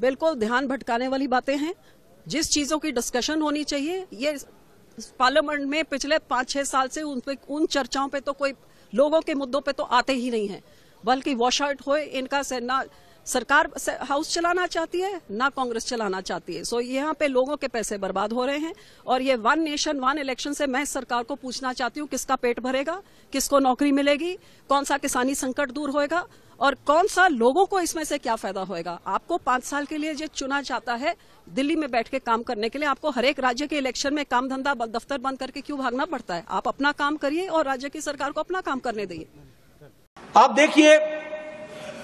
बिल्कुल ध्यान भटकाने वाली बातें हैं। जिस चीजों की डिस्कशन होनी चाहिए, ये पार्लियामेंट में पिछले 5-6 साल से उन चर्चाओं पे तो कोई लोगों के मुद्दों पे तो आते ही नहीं है, बल्कि वॉश आउट हुए। इनका से ना सरकार हाउस चलाना चाहती है, ना कांग्रेस चलाना चाहती है। सो यहाँ पे लोगों के पैसे बर्बाद हो रहे हैं। और ये वन नेशन वन इलेक्शन से मैं सरकार को पूछना चाहती हूँ, किसका पेट भरेगा, किसको नौकरी मिलेगी, कौन सा किसानी संकट दूर होएगा और कौन सा लोगों को इसमें से क्या फायदा होएगा। आपको 5 साल के लिए जो चुना जाता है दिल्ली में बैठ के काम करने के लिए, आपको हर एक राज्य के इलेक्शन में काम धंधा दफ्तर बंद करके क्यों भागना पड़ता है? आप अपना काम करिए और राज्य की सरकार को अपना काम करने दिए। आप देखिए,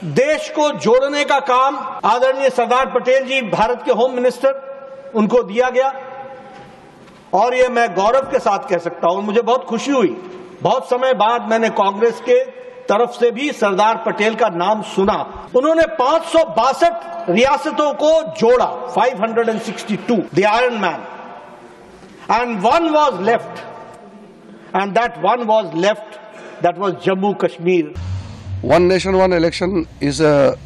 देश को जोड़ने का काम आदरणीय सरदार पटेल जी, भारत के होम मिनिस्टर, उनको दिया गया। और ये मैं गौरव के साथ कह सकता हूं, मुझे बहुत खुशी हुई, बहुत समय बाद मैंने कांग्रेस के तरफ से भी सरदार पटेल का नाम सुना। उन्होंने 562 रियासतों को जोड़ा, 562, the iron man, and one was left, and that one was left, that was Jammu Kashmir. One nation, one election is a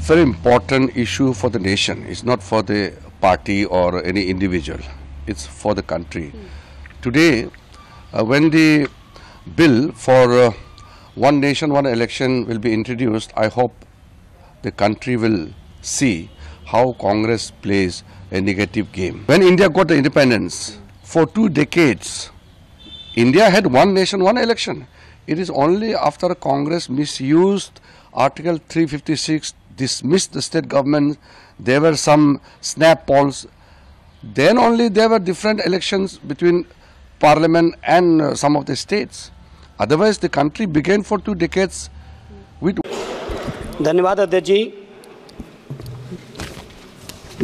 very important issue for the nation. It's not for the party or any individual. It's for the country. Today, when the bill for one nation, one election will be introduced, I hope the country will see how Congress plays a negative game. When India got the independence, for 2 decades, India had one nation, one election. It is only after Congress misused Article 356, dismissed the state government, there were some snap polls, then only there were different elections between parliament and some of the states. Otherwise the country began for 2 decades with... धन्यवाद अध्यक्ष जी।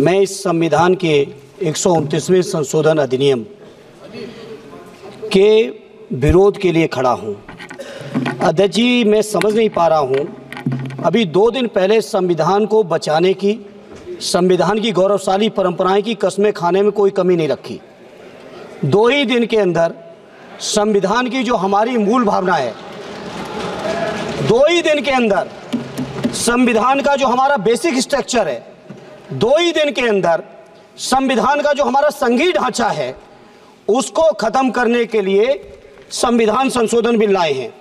मैं इस संविधान के 129वें संशोधन अधिनियम के विरोध के लिए खड़ा हूं। अध्यक्ष जी, मैं समझ नहीं पा रहा हूं, अभी 2 दिन पहले संविधान को बचाने की, संविधान की गौरवशाली परंपराएं की कस्में खाने में कोई कमी नहीं रखी। 2 ही दिन के अंदर संविधान की जो हमारी मूल भावना है, 2 ही दिन के अंदर संविधान का जो हमारा बेसिक स्ट्रक्चर है, 2 ही दिन के अंदर संविधान का जो हमारा संघीय ढांचा है, उसको खत्म करने के लिए संविधान संशोधन बिल लाए हैं।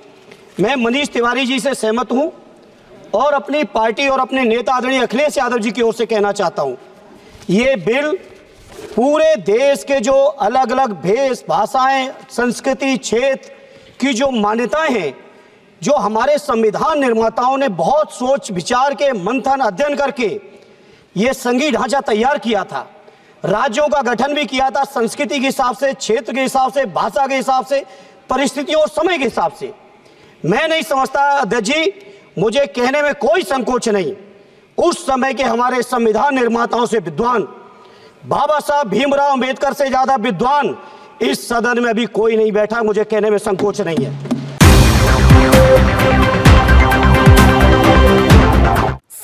मैं मनीष तिवारी जी से सहमत हूं और अपनी पार्टी और अपने नेता आदरणीय अखिलेश यादव जी की ओर से कहना चाहता हूं, ये बिल पूरे देश के जो अलग अलग भेष, भाषाएं, संस्कृति, क्षेत्र की जो मान्यताएं हैं, जो हमारे संविधान निर्माताओं ने बहुत सोच विचार के, मंथन, अध्ययन करके ये संघीय ढांचा तैयार किया था, राज्यों का गठन भी किया था, संस्कृति के हिसाब से, क्षेत्र के हिसाब से, भाषा के हिसाब से, परिस्थितियों और समय के हिसाब से। मैं नहीं समझता अध्यक्ष जी, मुझे कहने में कोई संकोच नहीं, उस समय के हमारे संविधान निर्माताओं से विद्वान, बाबा साहब भीमराव अंबेडकर से ज्यादा विद्वान इस सदन में अभी कोई नहीं बैठा, मुझे कहने में संकोच नहीं है।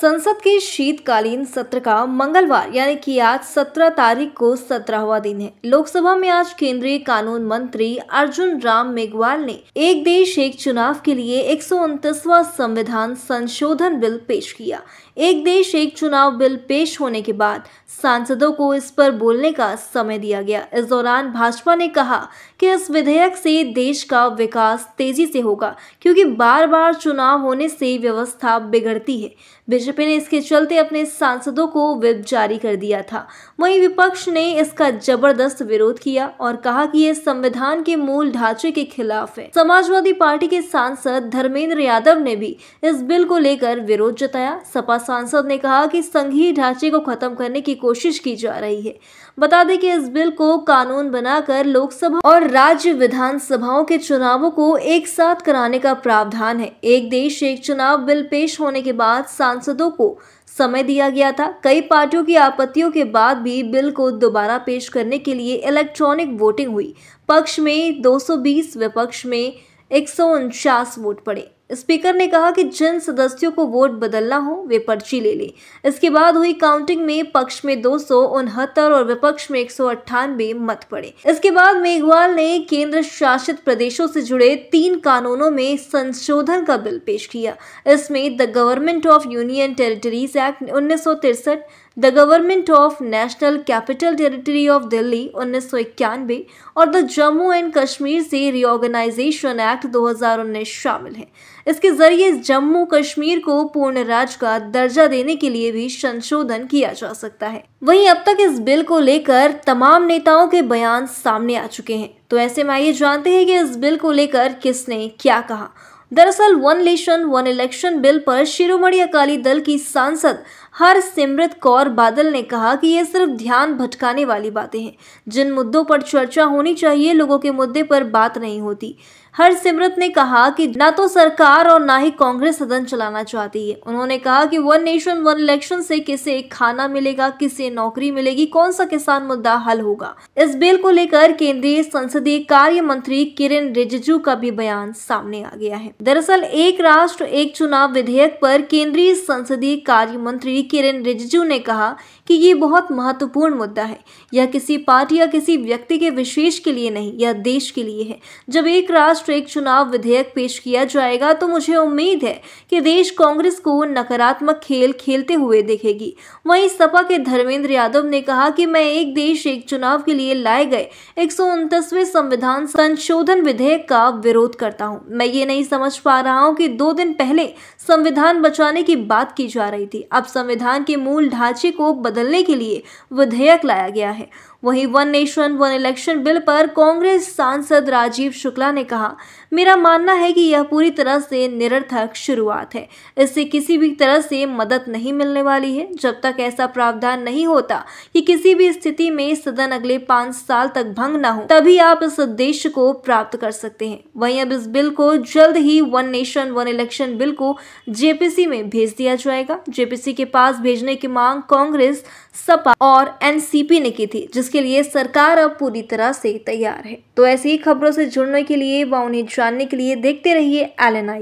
संसद के शीतकालीन सत्र का मंगलवार यानी कि आज 17 तारीख को 17वां दिन है। लोकसभा में आज केंद्रीय कानून मंत्री अर्जुन राम मेघवाल ने एक देश एक चुनाव के लिए 129वां संविधान संशोधन बिल पेश किया। एक देश एक चुनाव बिल पेश होने के बाद सांसदों को इस पर बोलने का समय दिया गया। इस दौरान भाजपा ने कहा कि इस विधेयक से देश का विकास तेजी से होगा, क्योंकि बार बार चुनाव होने से व्यवस्था बिगड़ती है। बीजेपी ने इसके चलते अपने सांसदों को व्हिप जारी कर दिया था। वहीं विपक्ष ने इसका जबरदस्त विरोध किया और कहा कि यह संविधान के मूल ढांचे के खिलाफ है। समाजवादी पार्टी के सांसद धर्मेंद्र यादव ने भी इस बिल को लेकर विरोध जताया। सपा सांसद ने कहा कि संघीय ढांचे को खत्म करने की कोशिश की जा रही है। बता दें कि इस बिल को कानून बनाकर लोकसभा और राज्य विधानसभाओं के चुनावों को एक साथ कराने का प्रावधान है। एक देश एक चुनाव बिल पेश होने के बाद सांसदों को समय दिया गया था। कई पार्टियों की आपत्तियों के बाद भी बिल को दोबारा पेश करने के लिए इलेक्ट्रॉनिक वोटिंग हुई। पक्ष में 220, विपक्ष में 149 वोट पड़े। स्पीकर ने कहा कि जिन सदस्यों को वोट बदलना हो वे पर्ची ले लें। इसके बाद हुई काउंटिंग में पक्ष में 269 और विपक्ष में 198 मत पड़े। इसके बाद मेघवाल ने केंद्र शासित प्रदेशों से जुड़े 3 कानूनों में संशोधन का बिल पेश किया। इसमें the government of union territories act 1963, the government of national capital territory of Delhi 1991 और द जम्मू एंड कश्मीर से रीऑर्गेनाइजेशन एक्ट 2019 शामिल है। इसके जरिए जम्मू कश्मीर को पूर्ण राज्य का दर्जा देने के लिए भी संशोधन किया जा सकता है। वहीं अब तक इस बिल को लेकर तमाम नेताओं के बयान सामने आ चुके हैं। तो ऐसे में आइए जानते हैं कि इस बिल को लेकर किसने क्या कहा। दरअसल one nation one election bill पर शिरोमणि अकाली दल की सांसद हरसिमरत कौर बादल ने कहा कि ये सिर्फ ध्यान भटकाने वाली बातें हैं। जिन मुद्दों पर चर्चा होनी चाहिए, लोगों के मुद्दे पर बात नहीं होती। हरसिमरत ने कहा कि ना तो सरकार और ना ही कांग्रेस सदन चलाना चाहती है। उन्होंने कहा कि वन नेशन वन इलेक्शन से किसे खाना मिलेगा, किसे नौकरी मिलेगी, कौन सा किसान मुद्दा हल होगा। इस बिल को लेकर केंद्रीय संसदीय कार्य मंत्री किरेन रिजिजू का भी बयान सामने आ गया है। दरअसल एक राष्ट्र एक चुनाव विधेयक पर केंद्रीय संसदीय कार्य मंत्री किरेन रिजिजू ने कहा कि ये बहुत महत्वपूर्ण मुद्दा है। यह किसी पार्टी या किसी व्यक्ति के विशेष के लिए नहीं, यह देश के लिए है। जब एक राष्ट्र एक चुनाव विधेयक पेश किया जाएगा तो मुझे उम्मीद है कि देश कांग्रेस को नकारात्मक खेल खेलते हुए देखेगी। वहीं सपा के धर्मेंद्र यादव ने कहा कि मैं एक देश एक चुनाव के लिए लाए गए 129वें संविधान संशोधन विधेयक का विरोध करता हूं। मैं ये नहीं समझ पा रहा हूं कि 2 दिन पहले संविधान बचाने की बात की जा रही थी, अब संविधान के मूल ढांचे को बदलने के लिए विधेयक लाया गया है। वहीं one nation one election bill पर कांग्रेस सांसद राजीव शुक्ला ने कहा, मेरा मानना है कि यह पूरी तरह से निरर्थक शुरुआत है। इससे किसी भी तरह से मदद नहीं मिलने वाली है। जब तक ऐसा प्रावधान नहीं होता कि किसी भी स्थिति में सदन अगले 5 साल तक भंग न हो, तभी आप इस उद्देश्य को प्राप्त कर सकते हैं। वहीं अब इस बिल को जल्द ही one nation one election bill को जेपीसी में भेज दिया जाएगा। जेपीसी के पास भेजने की मांग कांग्रेस, सपा और एनसीपी ने की थी, जिसके लिए सरकार अब पूरी तरह से तैयार है। तो ऐसी ही खबरों से जुड़ने के लिए व उन्हें जानने के लिए देखते रहिए LNI।